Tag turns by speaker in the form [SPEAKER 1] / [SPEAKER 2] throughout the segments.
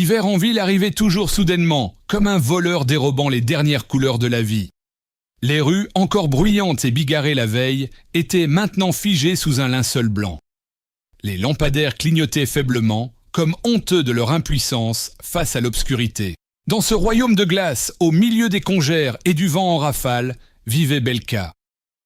[SPEAKER 1] L'hiver en ville arrivait toujours soudainement, comme un voleur dérobant les dernières couleurs de la vie. Les rues, encore bruyantes et bigarrées la veille, étaient maintenant figées sous un linceul blanc. Les lampadaires clignotaient faiblement, comme honteux de leur impuissance face à l'obscurité. Dans ce royaume de glace, au milieu des congères et du vent en rafale, vivait Belka.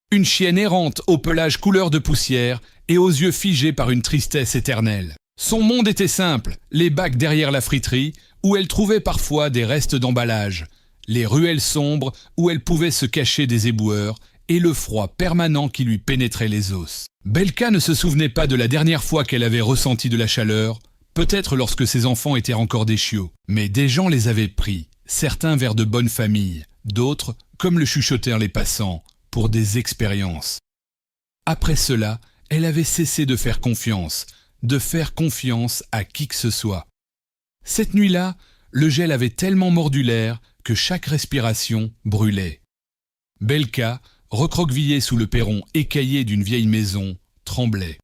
[SPEAKER 1] Une chienne errante au pelage couleur de poussière et aux yeux figés par une tristesse éternelle. Son monde était simple, les bacs derrière la friterie, où elle trouvait parfois des restes d'emballage, les ruelles sombres où elle pouvait se cacher des éboueurs, et le froid permanent qui lui pénétrait les os. Belka ne se souvenait pas de la dernière fois qu'elle avait ressenti de la chaleur, peut-être lorsque ses enfants étaient encore des chiots. Mais des gens les avaient pris, certains vers de bonnes familles, d'autres, comme le chuchotèrent les passants, pour des expériences. Après cela, elle avait cessé de faire confiance à qui que ce soit. Cette nuit-là, le gel avait tellement mordu l'air que chaque respiration brûlait. Belka, recroquevillée sous le perron écaillé d'une vieille maison, tremblait.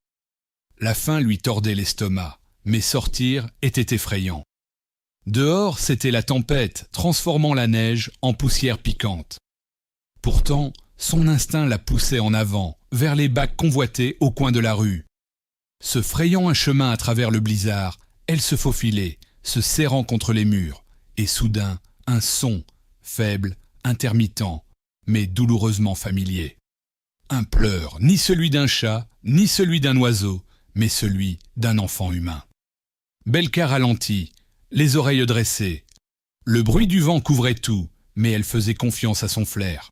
[SPEAKER 1] La faim lui tordait l'estomac, mais sortir était effrayant. Dehors, c'était la tempête, transformant la neige en poussière piquante. Pourtant, son instinct la poussait en avant, vers les bacs convoités au coin de la rue. Se frayant un chemin à travers le blizzard, elle se faufilait, se serrant contre les murs, et soudain, un son, faible, intermittent, mais douloureusement familier. Un pleur, ni celui d'un chat, ni celui d'un oiseau, mais celui d'un enfant humain. Belka ralentit, les oreilles dressées. Le bruit du vent couvrait tout, mais elle faisait confiance à son flair.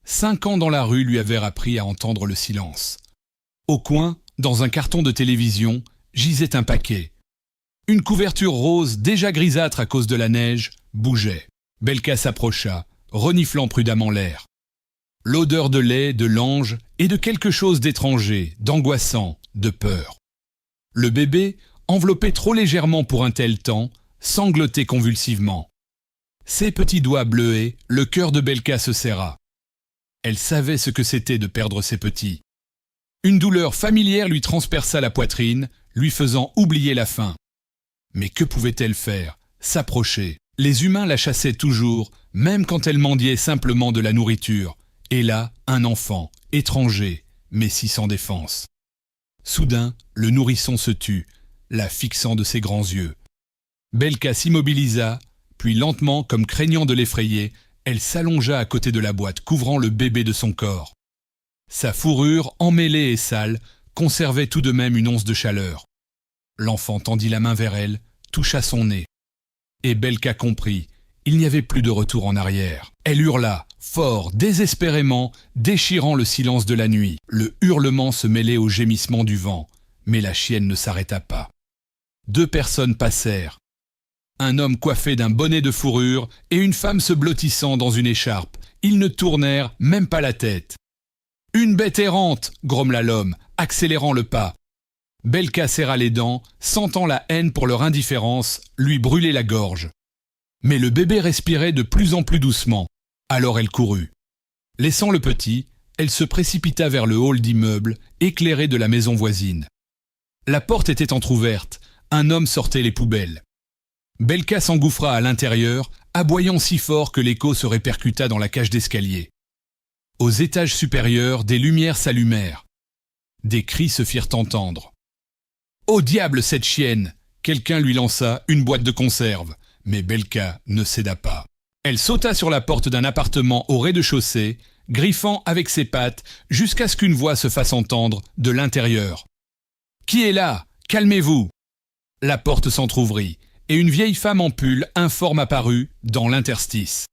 [SPEAKER 1] 5 ans dans la rue lui avaient appris à entendre le silence. Au coin, dans un carton de télévision, gisait un paquet. Une couverture rose, déjà grisâtre à cause de la neige, bougeait. Belka s'approcha, reniflant prudemment l'air. L'odeur de lait, de lange et de quelque chose d'étranger, d'angoissant, de peur. Le bébé, enveloppé trop légèrement pour un tel temps, sanglotait convulsivement. Ses petits doigts bleuets, le cœur de Belka se serra. Elle savait ce que c'était de perdre ses petits. Une douleur familière lui transperça la poitrine, lui faisant oublier la faim. Mais que pouvait-elle faire? S'approcher. Les humains la chassaient toujours, même quand elle mendiait simplement de la nourriture. Et là, un enfant, étranger, mais si sans défense. Soudain, le nourrisson se tut, la fixant de ses grands yeux. Belka s'immobilisa, puis lentement, comme craignant de l'effrayer, elle s'allongea à côté de la boîte, couvrant le bébé de son corps. Sa fourrure, emmêlée et sale, conservait tout de même une once de chaleur. L'enfant tendit la main vers elle, toucha son nez. Et Belka comprit, il n'y avait plus de retour en arrière. Elle hurla, fort, désespérément, déchirant le silence de la nuit. Le hurlement se mêlait au gémissement du vent, mais la chienne ne s'arrêta pas. 2 personnes passèrent. Un homme coiffé d'un bonnet de fourrure et une femme se blottissant dans une écharpe. Ils ne tournèrent même pas la tête. « Une bête errante !» grommela l'homme, accélérant le pas. Belka serra les dents, sentant la haine pour leur indifférence lui brûler la gorge. Mais le bébé respirait de plus en plus doucement. Alors elle courut. Laissant le petit, elle se précipita vers le hall d'immeuble, éclairé de la maison voisine. La porte était entr'ouverte. Un homme sortait les poubelles. Belka s'engouffra à l'intérieur, aboyant si fort que l'écho se répercuta dans la cage d'escalier. Aux étages supérieurs, des lumières s'allumèrent. Des cris se firent entendre. « Au diable cette chienne !» Quelqu'un lui lança une boîte de conserve, mais Belka ne céda pas. Elle sauta sur la porte d'un appartement au rez-de-chaussée, griffant avec ses pattes jusqu'à ce qu'une voix se fasse entendre de l'intérieur. « Qui est là? Calmez-vous !» La porte s'entr'ouvrit, et une vieille femme en pull informe apparut dans l'interstice.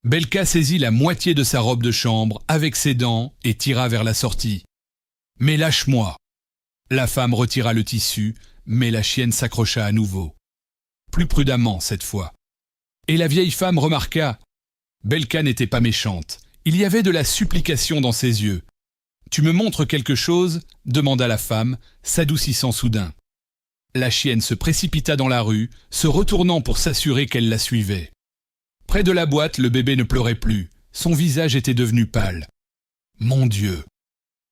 [SPEAKER 1] Belka saisit la moitié de sa robe de chambre avec ses dents et tira vers la sortie. « Mais lâche-moi !» La femme retira le tissu, mais la chienne s'accrocha à nouveau. Plus prudemment cette fois. Et la vieille femme remarqua. Belka n'était pas méchante. Il y avait de la supplication dans ses yeux. « Tu me montres quelque chose ?» demanda la femme, s'adoucissant soudain. La chienne se précipita dans la rue, se retournant pour s'assurer qu'elle la suivait. Près de la boîte, le bébé ne pleurait plus. Son visage était devenu pâle. « Mon Dieu !»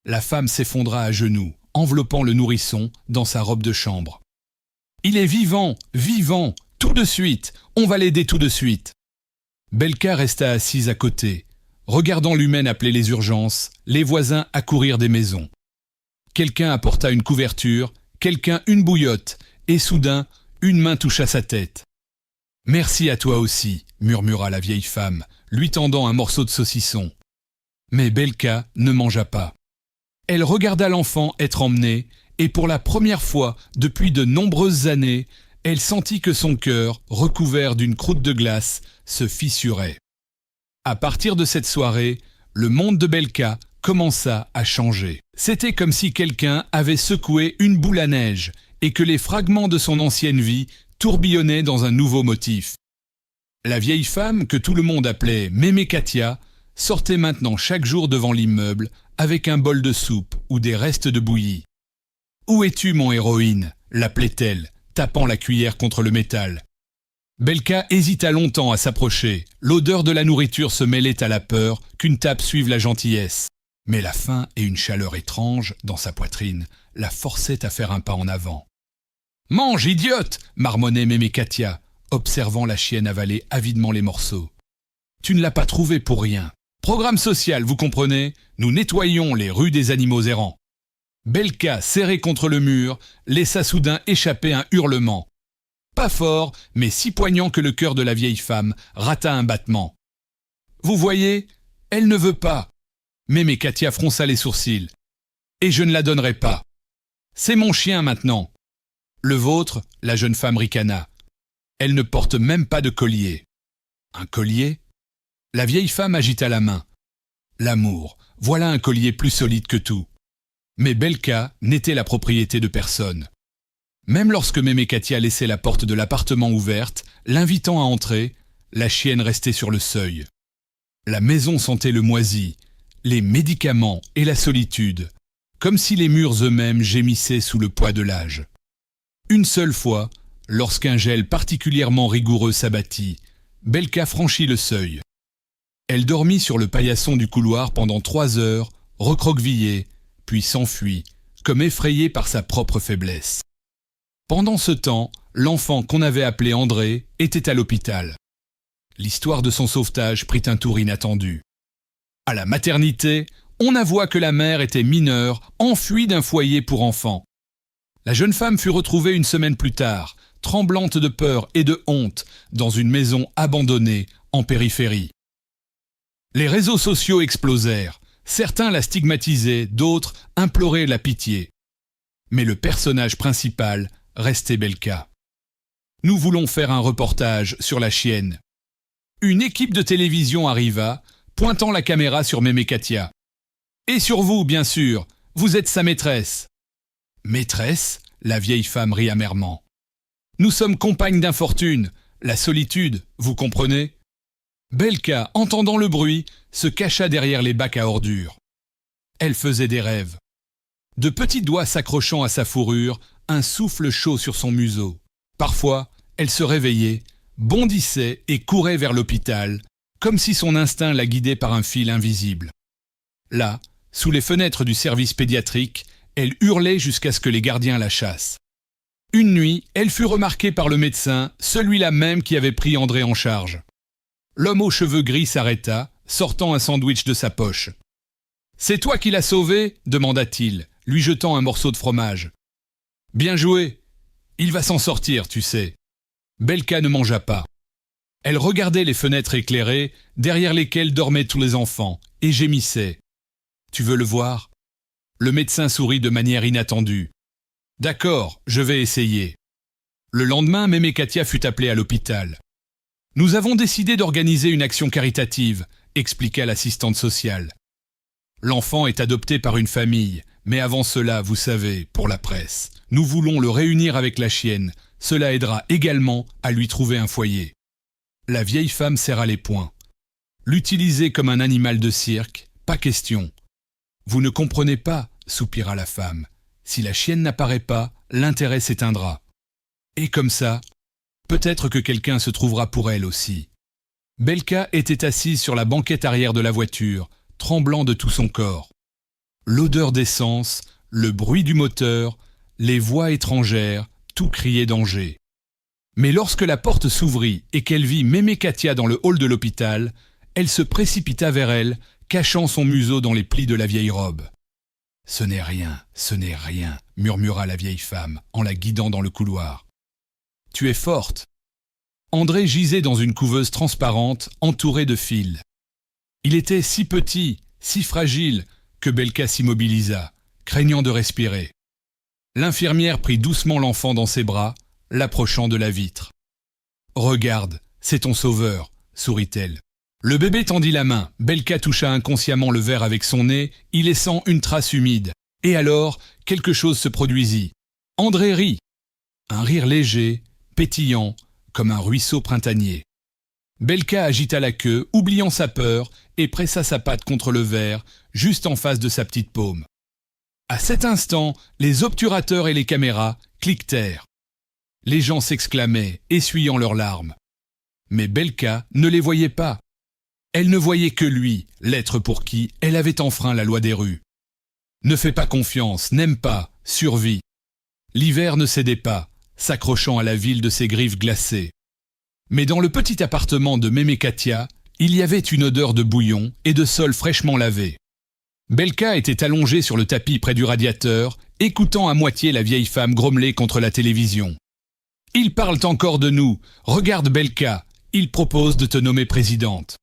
[SPEAKER 1] La femme s'effondra à genoux, enveloppant le nourrisson dans sa robe de chambre. « Il est vivant, vivant !» Tout de suite, on va l'aider tout de suite. Belka resta assise à côté, regardant l'humaine appeler les urgences, les voisins accourir des maisons. Quelqu'un apporta une couverture, quelqu'un une bouillotte, et soudain, une main toucha sa tête. « Merci à toi aussi, » murmura la vieille femme, lui tendant un morceau de saucisson. Mais Belka ne mangea pas. Elle regarda l'enfant être emmené, et pour la première fois depuis de nombreuses années, elle sentit que son cœur, recouvert d'une croûte de glace, se fissurait. À partir de cette soirée, le monde de Belka commença à changer. C'était comme si quelqu'un avait secoué une boule à neige et que les fragments de son ancienne vie tourbillonnaient dans un nouveau motif. La vieille femme, que tout le monde appelait Mémé Katia, sortait maintenant chaque jour devant l'immeuble avec un bol de soupe ou des restes de bouillie. « Où es-tu, mon héroïne ?» l'appelait-elle, tapant la cuillère contre le métal. Belka hésita longtemps à s'approcher. L'odeur de la nourriture se mêlait à la peur qu'une tape suive la gentillesse. Mais la faim et une chaleur étrange dans sa poitrine la forçaient à faire un pas en avant. « Mange, idiote !» marmonnait Mémé Katia, observant la chienne avaler avidement les morceaux. « Tu ne l'as pas trouvée pour rien. Programme social, vous comprenez ? Nous nettoyons les rues des animaux errants. » Belka, serrée contre le mur, laissa soudain échapper un hurlement. Pas fort, mais si poignant que le cœur de la vieille femme rata un battement. « Vous voyez, elle ne veut pas. » Mémé Katia fronça les sourcils. « Et je ne la donnerai pas. C'est mon chien maintenant. » Le vôtre, la jeune femme ricana. Elle ne porte même pas de collier. Un collier ? La vieille femme agita la main. L'amour, voilà un collier plus solide que tout. Mais Belka n'était la propriété de personne. Même lorsque Mémé Katia laissait la porte de l'appartement ouverte, l'invitant à entrer, la chienne restait sur le seuil. La maison sentait le moisi, les médicaments et la solitude, comme si les murs eux-mêmes gémissaient sous le poids de l'âge. Une seule fois, lorsqu'un gel particulièrement rigoureux s'abattit, Belka franchit le seuil. Elle dormit sur le paillasson du couloir pendant 3 heures, recroquevillée, puis s'enfuit, comme effrayée par sa propre faiblesse. Pendant ce temps, l'enfant qu'on avait appelé André était à l'hôpital. L'histoire de son sauvetage prit un tour inattendu. À la maternité, on avoua que la mère était mineure, enfuie d'un foyer pour enfants. La jeune femme fut retrouvée une semaine plus tard, tremblante de peur et de honte, dans une maison abandonnée, en périphérie. Les réseaux sociaux explosèrent. Certains la stigmatisaient, d'autres imploraient la pitié. Mais le personnage principal restait Belka. Nous voulons faire un reportage sur la chienne. Une équipe de télévision arriva, pointant la caméra sur Mémé Katia. « Et sur vous, bien sûr, vous êtes sa maîtresse. »« Maîtresse ?» la vieille femme rit amèrement. « Nous sommes compagnes d'infortune, la solitude, vous comprenez ?» Belka, entendant le bruit, se cacha derrière les bacs à ordures. Elle faisait des rêves. De petits doigts s'accrochant à sa fourrure, un souffle chaud sur son museau. Parfois, elle se réveillait, bondissait et courait vers l'hôpital, comme si son instinct la guidait par un fil invisible. Là, sous les fenêtres du service pédiatrique, elle hurlait jusqu'à ce que les gardiens la chassent. Une nuit, elle fut remarquée par le médecin, celui-là même qui avait pris André en charge. L'homme aux cheveux gris s'arrêta, sortant un sandwich de sa poche. « C'est toi qui l'as sauvé ?» demanda-t-il, lui jetant un morceau de fromage. « Bien joué. Il va s'en sortir, tu sais. » Belka ne mangea pas. Elle regardait les fenêtres éclairées, derrière lesquelles dormaient tous les enfants, et gémissait. « Tu veux le voir ?» Le médecin sourit de manière inattendue. « D'accord, je vais essayer. » Le lendemain, Mémé Katia fut appelée à l'hôpital. « Nous avons décidé d'organiser une action caritative », expliqua l'assistante sociale. « L'enfant est adopté par une famille, mais avant cela, vous savez, pour la presse, nous voulons le réunir avec la chienne. Cela aidera également à lui trouver un foyer. » La vieille femme serra les poings. L'utiliser comme un animal de cirque, pas question. « Vous ne comprenez pas, soupira la femme. Si la chienne n'apparaît pas, l'intérêt s'éteindra. Et comme ça, peut-être que quelqu'un se trouvera pour elle aussi. » Belka était assise sur la banquette arrière de la voiture, tremblant de tout son corps. L'odeur d'essence, le bruit du moteur, les voix étrangères, tout criait danger. Mais lorsque la porte s'ouvrit et qu'elle vit Mémé Katia dans le hall de l'hôpital, elle se précipita vers elle, cachant son museau dans les plis de la vieille robe. « Ce n'est rien, murmura la vieille femme en la guidant dans le couloir. « Tu es forte. » André gisait dans une couveuse transparente entourée de fils. Il était si petit, si fragile, que Belka s'immobilisa, craignant de respirer. L'infirmière prit doucement l'enfant dans ses bras, l'approchant de la vitre. « Regarde, c'est ton sauveur, sourit-elle. Le bébé tendit la main, Belka toucha inconsciemment le verre avec son nez, y laissant une trace humide. Et alors, quelque chose se produisit. André rit. Un rire léger, pétillant, comme un ruisseau printanier. Belka agita la queue, oubliant sa peur, et pressa sa patte contre le verre, juste en face de sa petite paume. À cet instant, les obturateurs et les caméras cliquetèrent. Les gens s'exclamaient, essuyant leurs larmes. Mais Belka ne les voyait pas. Elle ne voyait que lui, l'être pour qui elle avait enfreint la loi des rues. Ne fais pas confiance, n'aime pas, survie. L'hiver ne cédait pas, s'accrochant à la ville de ses griffes glacées. Mais dans le petit appartement de Mémé Katia, il y avait une odeur de bouillon et de sol fraîchement lavé. Belka était allongée sur le tapis près du radiateur, écoutant à moitié la vieille femme grommeler contre la télévision. « Ils parlent encore de nous. Regarde Belka, ils proposent de te nommer présidente. »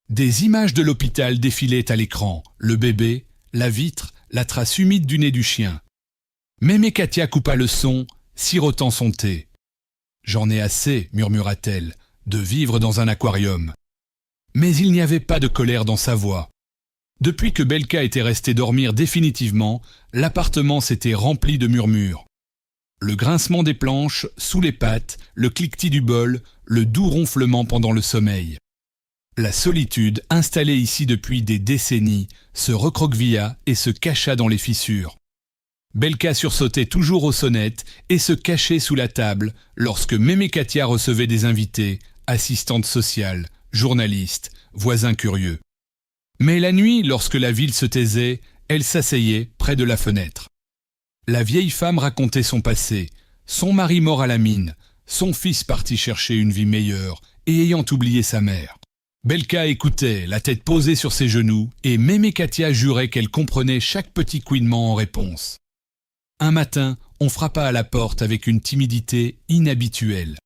[SPEAKER 1] Des images de l'hôpital défilaient à l'écran, le bébé, la vitre, la trace humide du nez du chien. Mémé Katia coupa le son, sirotant son thé. « J'en ai assez, murmura-t-elle, de vivre dans un aquarium. » Mais il n'y avait pas de colère dans sa voix. Depuis que Belka était restée dormir définitivement, l'appartement s'était rempli de murmures. Le grincement des planches, sous les pattes, le cliquetis du bol, le doux ronflement pendant le sommeil. La solitude, installée ici depuis des décennies, se recroquevilla et se cacha dans les fissures. Belka sursautait toujours aux sonnettes et se cachait sous la table lorsque Mémé Katia recevait des invités, assistantes sociales, journalistes, voisins curieux. Mais la nuit, lorsque la ville se taisait, elle s'asseyait près de la fenêtre. La vieille femme racontait son passé, son mari mort à la mine, son fils parti chercher une vie meilleure et ayant oublié sa mère. Belka écoutait, la tête posée sur ses genoux, et Mémé Katia jurait qu'elle comprenait chaque petit couinement en réponse. Un matin, on frappa à la porte avec une timidité inhabituelle.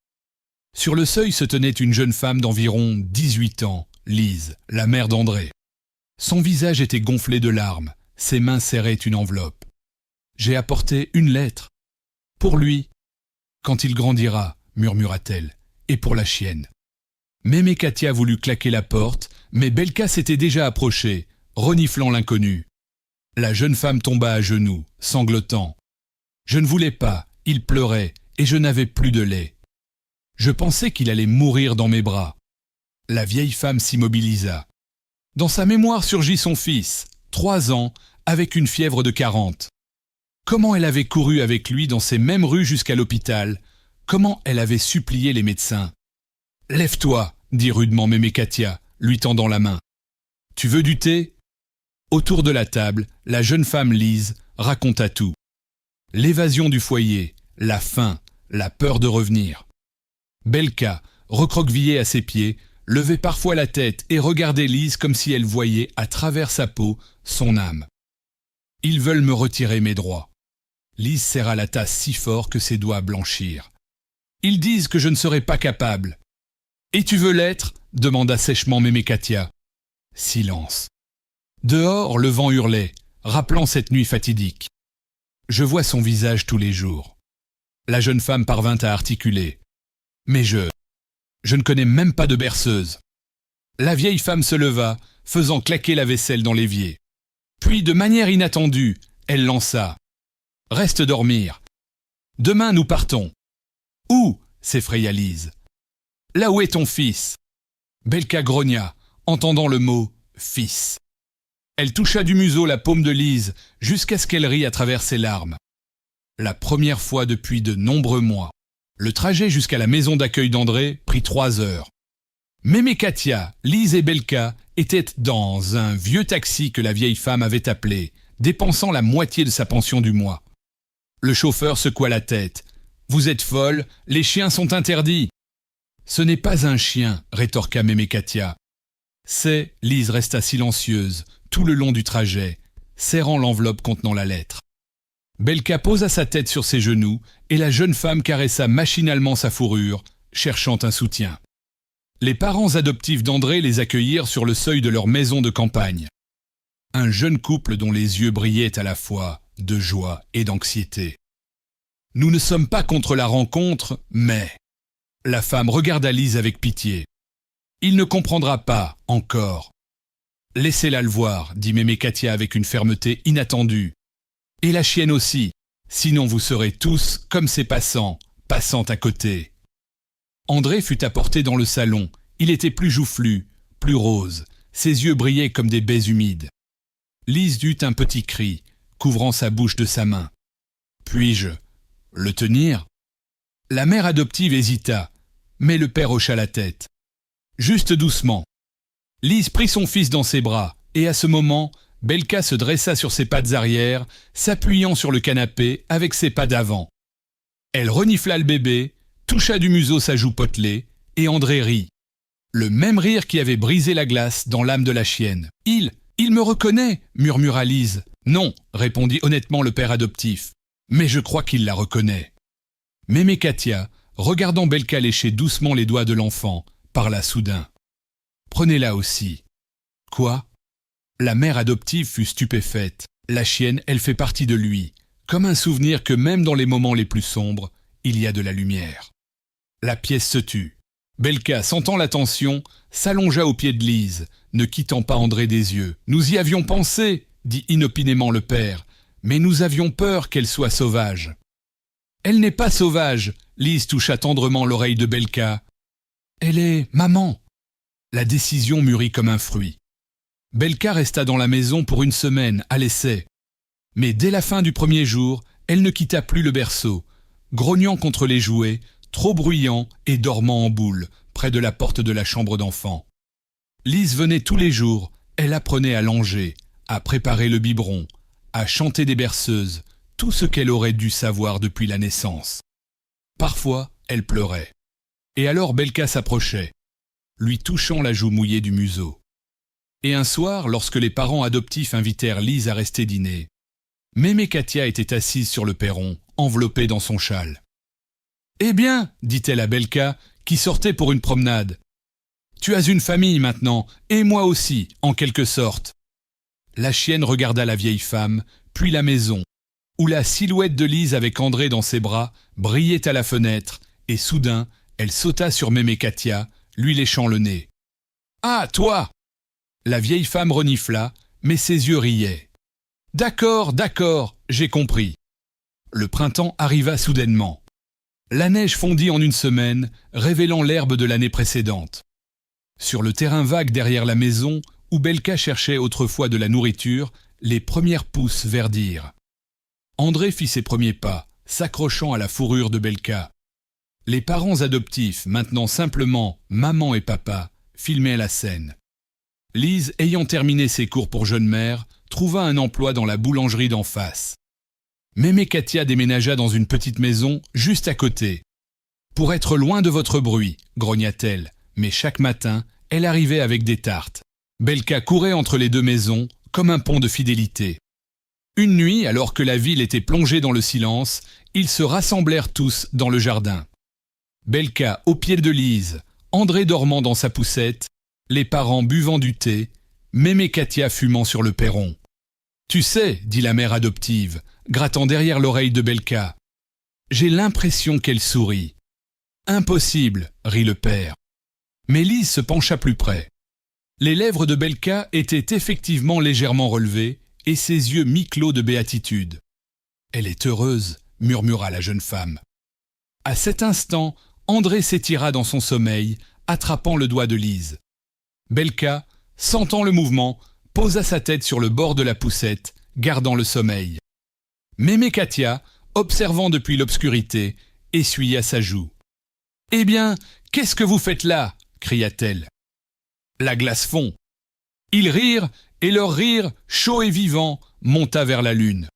[SPEAKER 1] Sur le seuil se tenait une jeune femme d'environ 18 ans, Lise, la mère d'André. Son visage était gonflé de larmes, ses mains serraient une enveloppe. « J'ai apporté une lettre. Pour lui. Quand il grandira, murmura-t-elle, et pour la chienne. » Mémé Katia voulut claquer la porte, mais Belka s'était déjà approchée, reniflant l'inconnu. La jeune femme tomba à genoux, sanglotant. Je ne voulais pas, il pleurait, et je n'avais plus de lait. Je pensais qu'il allait mourir dans mes bras. La vieille femme s'immobilisa. Dans sa mémoire surgit son fils, 3 ans, avec une fièvre de 40. Comment elle avait couru avec lui dans ces mêmes rues jusqu'à l'hôpital, comment elle avait supplié les médecins. « Lève-toi !» dit rudement Mémé Katia, lui tendant la main. « Tu veux du thé ?» Autour de la table, la jeune femme Lise raconta tout. L'évasion du foyer, la faim, la peur de revenir. Belka, recroquevillée à ses pieds, levait parfois la tête et regardait Lise comme si elle voyait à travers sa peau son âme. « Ils veulent me retirer mes droits. » Lise serra la tasse si fort que ses doigts blanchirent. « Ils disent que je ne serai pas capable. »« Et tu veux l'être ?» demanda sèchement Mémé Katia. Silence. Dehors, le vent hurlait, rappelant cette nuit fatidique. Je vois son visage tous les jours. La jeune femme parvint à articuler. Mais je ne connais même pas de berceuse. La vieille femme se leva, faisant claquer la vaisselle dans l'évier. Puis, de manière inattendue, elle lança. « Reste dormir. Demain, nous partons. »« Où ?» s'effraya Lise. « Là où est ton fils ?» Belka grogna, entendant le mot « fils ». Elle toucha du museau la paume de Lise jusqu'à ce qu'elle rit à travers ses larmes. La première fois depuis de nombreux mois. Le trajet jusqu'à la maison d'accueil d'André prit 3 heures. Mémé Katia, Lise et Belka étaient dans un vieux taxi que la vieille femme avait appelé, dépensant la moitié de sa pension du mois. Le chauffeur secoua la tête. Vous êtes folle, les chiens sont interdits. Ce n'est pas un chien, rétorqua Mémé Katia. C'est, Lise resta silencieuse tout le long du trajet, serrant l'enveloppe contenant la lettre. Belka posa sa tête sur ses genoux et la jeune femme caressa machinalement sa fourrure, cherchant un soutien. Les parents adoptifs d'André les accueillirent sur le seuil de leur maison de campagne. Un jeune couple dont les yeux brillaient à la fois de joie et d'anxiété. Nous ne sommes pas contre la rencontre, mais... La femme regarda Lise avec pitié. Il ne comprendra pas, encore. Laissez-la le voir, dit Mémé Katia avec une fermeté inattendue. Et la chienne aussi, sinon vous serez tous comme ces passants à côté. André fut apporté dans le salon. Il était plus joufflu, plus rose. Ses yeux brillaient comme des baies humides. Lise eut un petit cri, couvrant sa bouche de sa main. Puis-je le tenir? La mère adoptive hésita, mais le père hocha la tête. Juste doucement. Lise prit son fils dans ses bras, et à ce moment, Belka se dressa sur ses pattes arrière, s'appuyant sur le canapé avec ses pas d'avant. Elle renifla le bébé, toucha du museau sa joue potelée, et André rit. Le même rire qui avait brisé la glace dans l'âme de la chienne. Il me reconnaît, murmura Lise. Non, répondit honnêtement le père adoptif. Mais je crois qu'il la reconnaît. Mémé Katia, regardant Belka lécher doucement les doigts de l'enfant, parla soudain. Prenez-la aussi. Quoi? La mère adoptive fut stupéfaite. La chienne, elle fait partie de lui, comme un souvenir que même dans les moments les plus sombres, il y a de la lumière. La pièce se tut. Belka, sentant la tension, s'allongea au pied de Lise, ne quittant pas André des yeux. « Nous y avions pensé, dit inopinément le père, mais nous avions peur qu'elle soit sauvage. »« Elle n'est pas sauvage, » Lise toucha tendrement l'oreille de Belka. « Elle est maman. » La décision mûrit comme un fruit. Belka resta dans la maison pour une semaine, à l'essai. Mais dès la fin du premier jour, elle ne quitta plus le berceau, grognant contre les jouets, trop bruyants et dormant en boule, près de la porte de la chambre d'enfant. Lise venait tous les jours, elle apprenait à langer, à préparer le biberon, à chanter des berceuses, tout ce qu'elle aurait dû savoir depuis la naissance. Parfois, elle pleurait. Et alors Belka s'approchait, lui touchant la joue mouillée du museau. Et un soir, lorsque les parents adoptifs invitèrent Lise à rester dîner, Mémé Katia était assise sur le perron, enveloppée dans son châle. « Eh bien, dit-elle à Belka, qui sortait pour une promenade, tu as une famille maintenant, et moi aussi, en quelque sorte. » La chienne regarda la vieille femme, puis la maison, où la silhouette de Lise avec André dans ses bras brillait à la fenêtre, et soudain, elle sauta sur Mémé Katia, lui léchant le nez. « Ah, toi !» La vieille femme renifla, mais ses yeux riaient. « D'accord, j'ai compris. » Le printemps arriva soudainement. La neige fondit en une semaine, révélant l'herbe de l'année précédente. Sur le terrain vague derrière la maison, où Belka cherchait autrefois de la nourriture, les premières pousses verdirent. André fit ses premiers pas, s'accrochant à la fourrure de Belka. Les parents adoptifs, maintenant simplement maman et papa, filmaient la scène. Lise, ayant terminé ses cours pour jeune mère, trouva un emploi dans la boulangerie d'en face. Mémé Katia déménagea dans une petite maison juste à côté. « Pour être loin de votre bruit », grogna-t-elle, mais chaque matin, elle arrivait avec des tartes. Belka courait entre les deux maisons, comme un pont de fidélité. Une nuit, alors que la ville était plongée dans le silence, ils se rassemblèrent tous dans le jardin. Belka au pied de Lise, André dormant dans sa poussette, les parents buvant du thé, Mémé Katia fumant sur le perron. « Tu sais, dit la mère adoptive, grattant derrière l'oreille de Belka, j'ai l'impression qu'elle sourit. »« Impossible, rit le père. » Mais Lise se pencha plus près. Les lèvres de Belka étaient effectivement légèrement relevées et ses yeux mi-clos de béatitude. « Elle est heureuse, murmura la jeune femme. À cet instant, André s'étira dans son sommeil, attrapant le doigt de Lise. Belka, sentant le mouvement, posa sa tête sur le bord de la poussette, gardant le sommeil. Mémé Katia, observant depuis l'obscurité, essuya sa joue. « Eh bien, qu'est-ce que vous faites là ?» cria-t-elle. La glace fond. Ils rirent, et leur rire, chaud et vivant, monta vers la lune.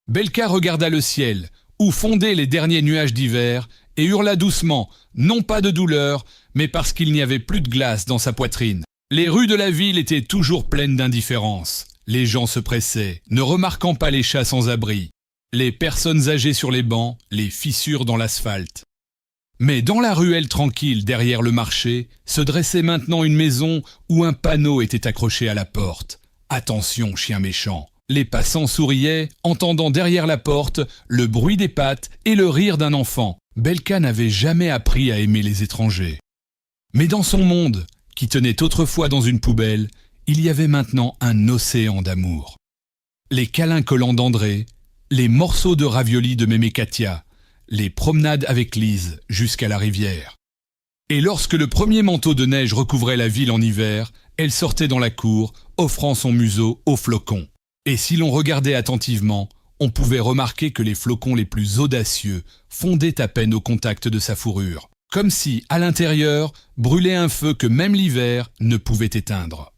[SPEAKER 1] Belka regarda le ciel, où fondaient les derniers nuages d'hiver, et hurla doucement, non pas de douleur, mais parce qu'il n'y avait plus de glace dans sa poitrine. Les rues de la ville étaient toujours pleines d'indifférence. Les gens se pressaient, ne remarquant pas les chats sans abri, les personnes âgées sur les bancs, les fissures dans l'asphalte. Mais dans la ruelle tranquille derrière le marché, se dressait maintenant une maison où un panneau était accroché à la porte. « Attention, chien méchant !» Les passants souriaient, entendant derrière la porte le bruit des pattes et le rire d'un enfant. Belka n'avait jamais appris à aimer les étrangers. Mais dans son monde, qui tenait autrefois dans une poubelle, il y avait maintenant un océan d'amour. Les câlins collants d'André, les morceaux de raviolis de mémé Katia, les promenades avec Lise jusqu'à la rivière. Et lorsque le premier manteau de neige recouvrait la ville en hiver, elle sortait dans la cour, offrant son museau aux flocons. Et si l'on regardait attentivement, on pouvait remarquer que les flocons les plus audacieux fondaient à peine au contact de sa fourrure, comme si, à l'intérieur, brûlait un feu que même l'hiver ne pouvait éteindre.